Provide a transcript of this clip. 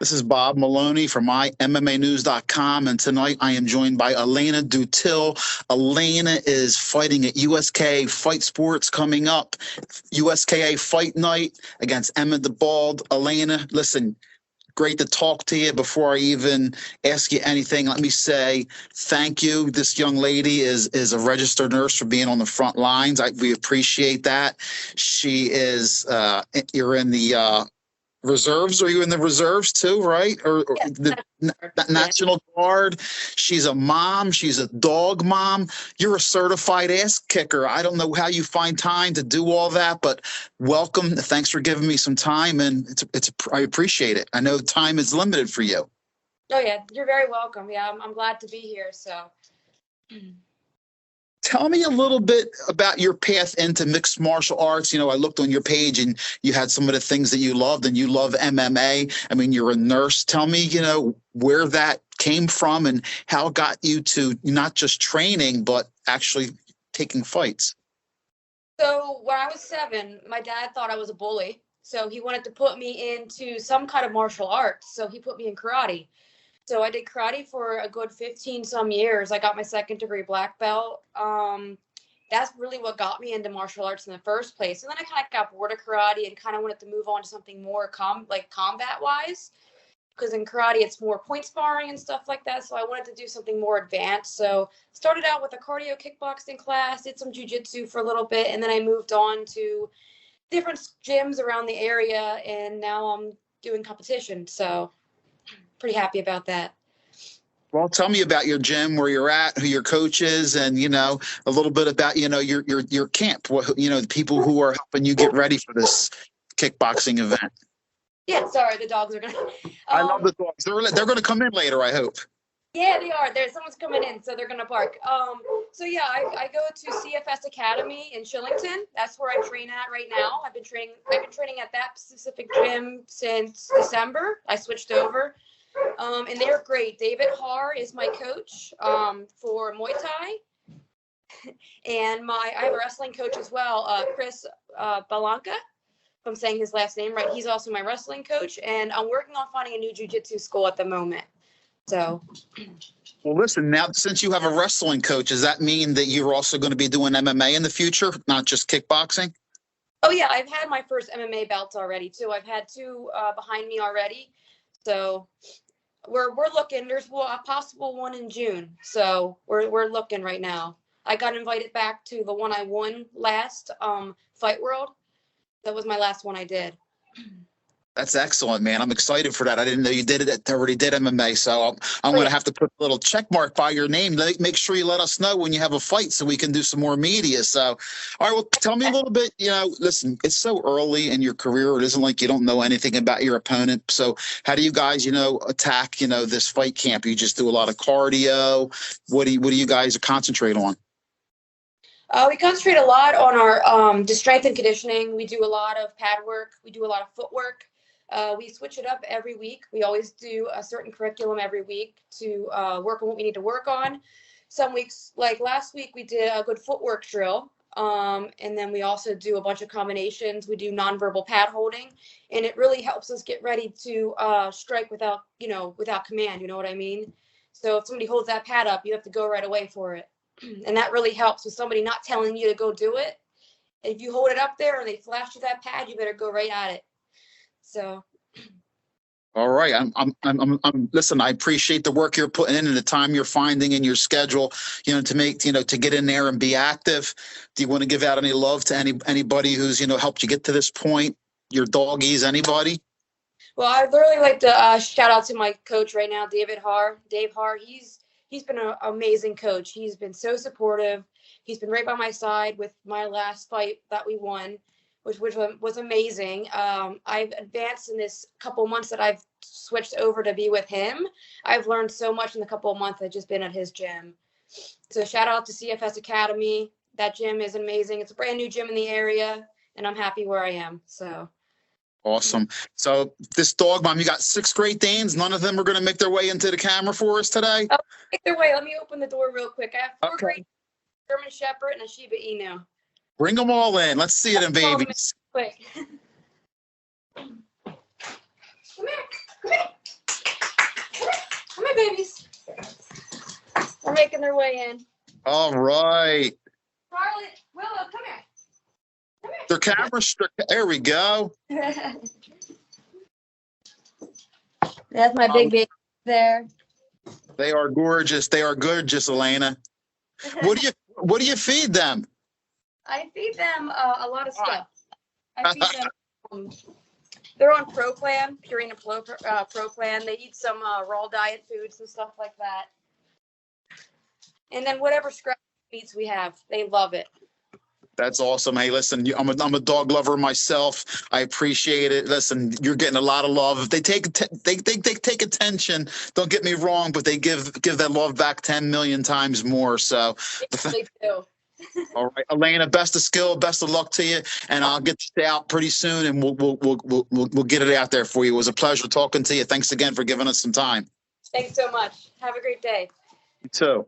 This is Bob Maloney from MyMMAnews.com, and tonight I am joined by Alaina Dutill. Alaina is fighting at USKA Fight Sports coming up. USKA Fight Night against Emma DeBald. Alaina, listen, great to talk to you. Before I even ask you anything, let me say thank you. This young lady is a registered nurse for being on the front lines. We appreciate that. She is, you're in the reserves. Are you in the reserves too, right? Or Yes. the National Guard? She's a mom. She's a dog mom. You're a certified ass kicker. I don't know how you find time to do all that, but welcome. Thanks for giving me some time, and I appreciate it. I know time is limited for you. Oh yeah, you're very welcome. Yeah, I'm glad to be here. So. Tell me a little bit about your path into mixed martial arts. You know, I looked on your page and you had some of the things that you loved, and you love MMA. I mean, you're a nurse. Tell me, where that came from and how it got you to not just training, but actually taking fights. So when I was 7, my dad thought I was a bully. So he wanted to put me into some kind of martial arts. So he put me in karate. So I did karate for a good 15 some years. I got my 2nd degree black belt. That's really what got me into martial arts in the first place. And then I kind of got bored of karate and kind of wanted to move on to something more combat wise. Because in karate, it's more point sparring and stuff like that. So I wanted to do something more advanced. So started out with a cardio kickboxing class, did some jujitsu for a little bit. And then I moved on to different gyms around the area. And now I'm doing competition. So pretty happy about that. Well, tell me about your gym, where you're at, who your coach is, and a little bit about your camp. The people who are helping you get ready for this kickboxing event. Yeah, sorry, the dogs are gonna. I love the dogs. They're going to come in later, I hope. Yeah, they are. Someone's coming in, so they're gonna bark. So yeah, I go to CFS Academy in Shillington. That's where I train at right now. I've been training at that specific gym since December. I switched over. And they're great. David Har is my coach for Muay Thai. And I have a wrestling coach as well, Chris Balanca, if I'm saying his last name right. He's also my wrestling coach. And I'm working on finding a new jiu-jitsu school at the moment. So. Well, listen, now since you have a wrestling coach, does that mean that you're also going to be doing MMA in the future, not just kickboxing? Oh, yeah. I've had my first MMA belts already, too. I've had 2 behind me already. So we're looking. There's a possible one in June. So we're looking right now. I got invited back to the one I won last, Fight World. That was my last one I did. That's excellent, man. I'm excited for that. I didn't know you already did MMA, so I'm going to have to put a little check mark by your name. Make sure you let us know when you have a fight so we can do some more media. So, all right, well, tell me a little bit, listen, it's so early in your career. It isn't like you don't know anything about your opponent. So how do you guys, attack, this fight camp? You just do a lot of cardio. What do you guys concentrate on? We concentrate a lot on our just strength and conditioning. We do a lot of pad work. We do a lot of footwork. We switch it up every week. We always do a certain curriculum every week to work on what we need to work on. Some weeks, like last week, we did a good footwork drill. And then we also do a bunch of combinations. We do nonverbal pad holding, and it really helps us get ready to strike without command. You know what I mean? So if somebody holds that pad up, you have to go right away for it. And that really helps with somebody not telling you to go do it. If you hold it up there and they flash you that pad, you better go right at it. So. All right. Listen, I appreciate the work you're putting in and the time you're finding in your schedule, to get in there and be active. Do you want to give out any love to anybody who's, helped you get to this point? Your doggies, anybody? Well, I'd really like to shout out to my coach right now, Dave Har. He's been an amazing coach. He's been so supportive. He's been right by my side with my last fight that we won, which was amazing. I've advanced in this couple months that I've switched over to be with him. I've learned so much in the couple of months I've just been at his gym. So shout out to CFS Academy. That gym is amazing. It's a brand new gym in the area, and I'm happy where I am. So. Awesome. So this dog mom, you got 6 Great Danes. None of them are going to make their way into the camera for us today? Oh, make their way. Let me open the door real quick. I have 4 Great German Shepherd and a Shiba Inu. Bring them all in. Let's see them, babies. Quick. Come here. making their way in. All right. Charlotte, Willow, come here. Come here. Their camera strict. There we go. That's my big baby there. They are gorgeous. They are gorgeous, Alaina. What do you feed them? I feed them a lot of stuff. I feed them. They're on Pro Plan, Purina Pro Plan. They eat some raw diet foods and stuff like that. And then whatever scrap meats we have, they love it. That's awesome. Hey, listen, I'm a dog lover myself. I appreciate it. Listen, you're getting a lot of love. If they take attention, don't get me wrong, but they give that love back 10 million times more. So they do. All right, Alaina, best of skill, best of luck to you, and I'll get this out pretty soon, and we'll get it out there for you. It was a pleasure talking to you. Thanks again for giving us some time. Thanks so much. Have a great day. You too.